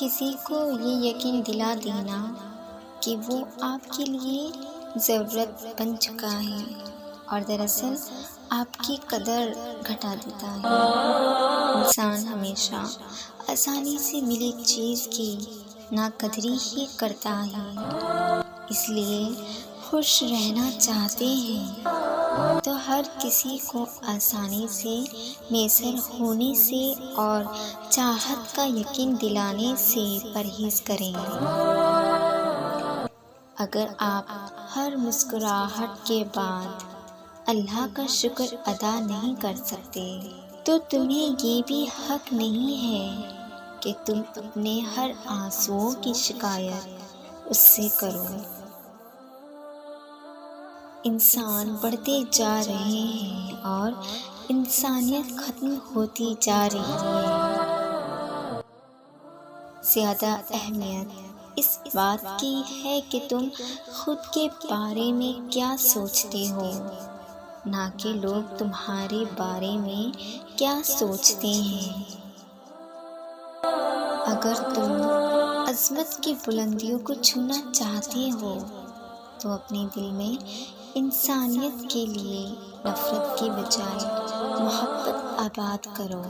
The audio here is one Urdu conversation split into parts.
کسی کو یہ یقین دلا دینا کہ وہ آپ کے لیے ضرورت بن چکا ہے اور دراصل آپ کی قدر گھٹا دیتا ہے۔ انسان ہمیشہ آسانی سے ملی چیز کی ناقدری ہی کرتا ہے، اس لیے خوش رہنا چاہتے ہیں تو ہر کسی کو آسانی سے میسر ہونے سے اور چاہت کا یقین دلانے سے پرہیز کریں۔ اگر آپ ہر مسکراہٹ کے بعد اللہ کا شکر ادا نہیں کر سکتے تو تمہیں یہ بھی حق نہیں ہے کہ تم اپنے ہر آنسوؤں کی شکایت اس سے کرو۔ انسان بڑھتے جا رہے ہیں اور انسانیت ختم ہوتی جا رہی ہے۔ زیادہ اہمیت اس بات کی ہے کہ تم خود کے بارے میں کیا سوچتے ہو، نہ کہ لوگ تمہارے بارے میں کیا سوچتے ہیں۔ اگر تم عظمت کی بلندیوں کو چھونا چاہتے ہو تو اپنے دل میں انسانیت کے لیے نفرت کی بجائے محبت آباد کرو۔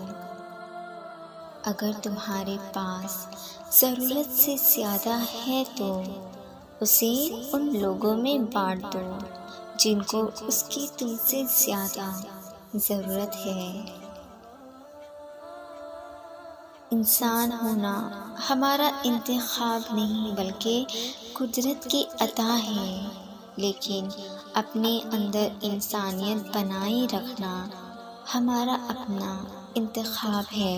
اگر تمہارے پاس ضرورت سے زیادہ ہے تو اسے ان لوگوں میں بانٹ دو جن کو اس کی تم سے زیادہ ضرورت ہے۔ انسان ہونا ہمارا انتخاب نہیں بلکہ قدرت کی عطا ہے، لیکن اپنے اندر انسانیت بنائے رکھنا ہمارا اپنا انتخاب ہے۔